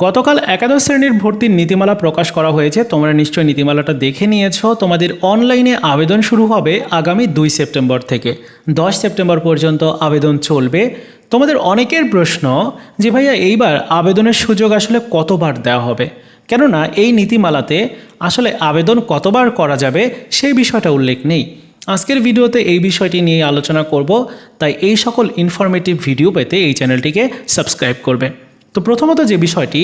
গতকাল একাদশ শ্রেণীর ভর্তির নীতিমালা প্রকাশ করা হয়েছে। তোমরা নিশ্চয়ই নীতিমালাটা দেখে নিয়েছো। তোমাদের অনলাইনে আবেদন শুরু হবে আগামী 2 সেপ্টেম্বর থেকে 10 সেপ্টেম্বর পর্যন্ত আবেদন চলবে। তোমাদের অনেকের প্রশ্ন যে ভাইয়া এইবার আবেদনের সুযোগ আসলে কতবার দেওয়া হবে, কেননা এই নীতিমালাতে আসলে আবেদন কতবার করা যাবে সেই বিষয়টা উল্লেখ নেই। আজকের ভিডিওতে এই বিষয়টি নিয়ে আলোচনা করব, তাই এই সকল ইনফরমেটিভ ভিডিও পেতে এই চ্যানেলটিকে সাবস্ক্রাইব করবে। তো প্রথমত যে বিষয়টি,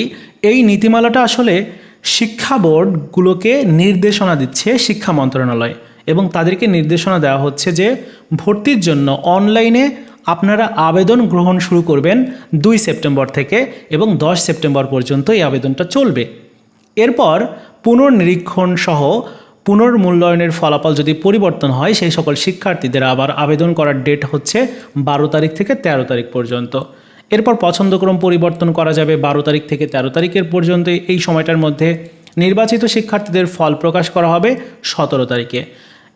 এই নীতিমালাটা আসলে শিক্ষা বোর্ডগুলোকে নির্দেশনা দিচ্ছে শিক্ষা মন্ত্রণালয়, এবং তাদেরকে নির্দেশনা দেওয়া হচ্ছে যে ভর্তির জন্য অনলাইনে আপনারা আবেদন গ্রহণ শুরু করবেন 2 সেপ্টেম্বর থেকে এবং 10 সেপ্টেম্বর পর্যন্ত এই আবেদনটা চলবে। এরপর পুনর্নিরীক্ষণ সহ পুনর্মূল্যায়নের ফলাফল যদি পরিবর্তন হয়, সেই সকল শিক্ষার্থীদের আবার আবেদন করার ডেট হচ্ছে 12 তারিখ থেকে 13 তারিখ পর্যন্ত। এরপর পছন্দক্রম পরিবর্তন করা যাবে 12 তারিখ থেকে 13 তারিখের পর্যন্ত। এই সময়টার মধ্যে নির্বাচিত শিক্ষার্থীদের ফল প্রকাশ করা হবে 17 তারিখে।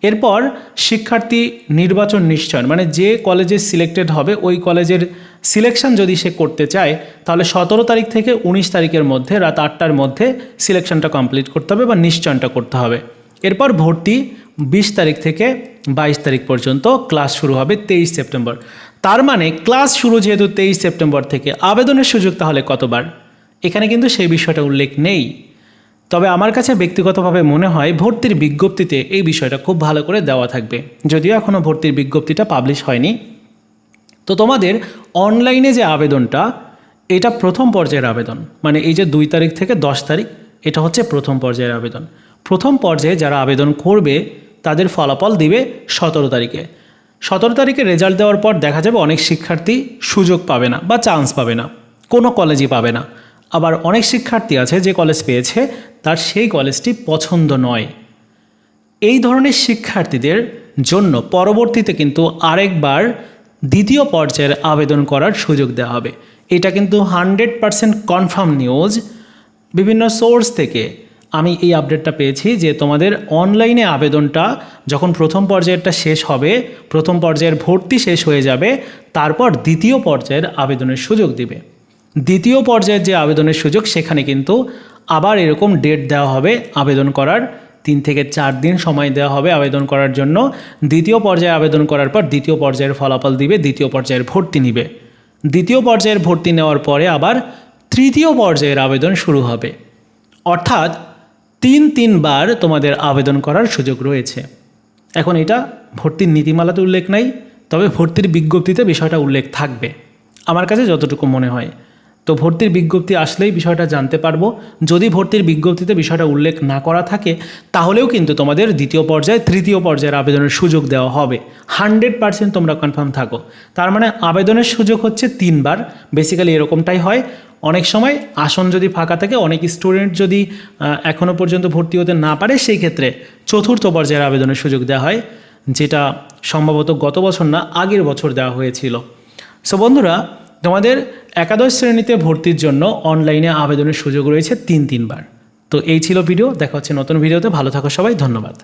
এরপর শিক্ষার্থী নির্বাচন নিশ্চয়ন, মানে যে কলেজে সিলেক্টেড হবে ওই কলেজের সিলেকশন যদি সে করতে চায়, তাহলে 17 তারিখ থেকে 19 তারিখের মধ্যে রাত 8টার মধ্যে সিলেকশনটা কমপ্লিট করতে হবে বা নিশ্চয়নটা করতে হবে। এরপর ভর্তি 20 তারিখ থেকে 22 তারিখ পর্যন্ত, ক্লাস শুরু হবে 23 সেপ্টেম্বর। তার মানে ক্লাস শুরু যেহেতু 23 সেপ্টেম্বর থেকে, আবেদনের সুযোগ তাহলে কতবার? এখানে কিন্তু সেই বিষয়টা উল্লেখ নেই। তবে আমার কাছে ব্যক্তিগতভাবে মনে হয় ভর্তির বিজ্ঞপ্তিতে এই বিষয়টা খুব ভালো করে দেওয়া থাকবে, যদিও এখনও ভর্তির বিজ্ঞপ্তিটা পাবলিশ হয়নি। তো তোমাদের অনলাইনে যে আবেদনটা, এটা প্রথম পর্যায়ের আবেদন, মানে এই যে 2 তারিখ থেকে 10 তারিখ, এটা হচ্ছে প্রথম পর্যায়ের আবেদন। প্রথম পর্যায়ে যারা আবেদন করবে তাদের ফলাফল দিবে 17 তারিখে। 17 তারিখে রেজাল্ট দেওয়ার পর দেখা যাবে অনেক শিক্ষার্থী সুযোগ পাবে না বা চান্স পাবে না, কোনো কলেজই পাবে না। আবার অনেক শিক্ষার্থী আছে যে কলেজ পেয়েছে তার সেই কলেজটি পছন্দ নয়। এই ধরনের শিক্ষার্থীদের জন্য পরবর্তীতে কিন্তু আরেকবার দ্বিতীয় পর্যায়ের আবেদন করার সুযোগ দেওয়া হবে। এটা কিন্তু 100% কনফার্ম নিউজ। বিভিন্ন সোর্স থেকে আমি এই আপডেটটা পেয়েছি যে তোমাদের অনলাইনে আবেদনটা যখন প্রথম পর্যায়েরটা শেষ হবে, প্রথম পর্যায়ের ভর্তি শেষ হয়ে যাবে, তারপর দ্বিতীয় পর্যায়ের আবেদনের সুযোগ দিবে। দ্বিতীয় পর্যায়ের যে আবেদনের সুযোগ, সেখানে কিন্তু আবার এরকম ডেট দেওয়া হবে আবেদন করার, 3 থেকে 4 দিন সময় দেওয়া হবে আবেদন করার জন্য। দ্বিতীয় পর্যায়ে আবেদন করার পর দ্বিতীয় পর্যায়ের ফলাফল দিবে, দ্বিতীয় পর্যায়ের ভর্তি নিবে। দ্বিতীয় পর্যায়ের ভর্তি নেওয়ার পরে আবার তৃতীয় পর্যায়ের আবেদন শুরু হবে। অর্থাৎ 3 বার তোমাদের আবেদন করার সুযোগ রয়েছে। এখন এটা ভর্তির নীতিমালাতে উল্লেখ নাই, তবে ভর্তির বিজ্ঞপ্তিতে বিষয়টা উল্লেখ থাকবে আমার কাছে যতটুকু মনে হয়। তো ভর্তির বিজ্ঞপ্তি আসলেই বিষয়টা জানতে পারবো। যদি ভর্তির বিজ্ঞপ্তিতে বিষয়টা উল্লেখ না করা থাকে, তাহলেও কিন্তু তোমাদের দ্বিতীয় পর্যায়ে তৃতীয় পর্যায়ের আবেদনের সুযোগ দেওয়া হবে। 100% তোমরা কনফার্ম থাকো। তার মানে আবেদনের সুযোগ হচ্ছে 3 বার। বেসিক্যালি এরকমটাই হয়। অনেক সময় আসন যদি ফাঁকা থাকে, অনেক স্টুডেন্ট যদি এখনও পর্যন্ত ভর্তি হতে না পারে, সেই ক্ষেত্রে চতুর্থ পর্যায়ের আবেদনের সুযোগ দেওয়া হয়, যেটা সম্ভবত গত বছর না আগের বছর দেওয়া হয়েছিল। সো বন্ধুরা, তোমাদের একাদশ শ্রেণীতে ভর্তির জন্য অনলাইনে আবেদনের সুযোগ রয়েছে 3 বার। তো এই ছিল ভিডিও। দেখা হচ্ছে নতুন ভিডিওতে। ভালো থাকো সবাই, ধন্যবাদ।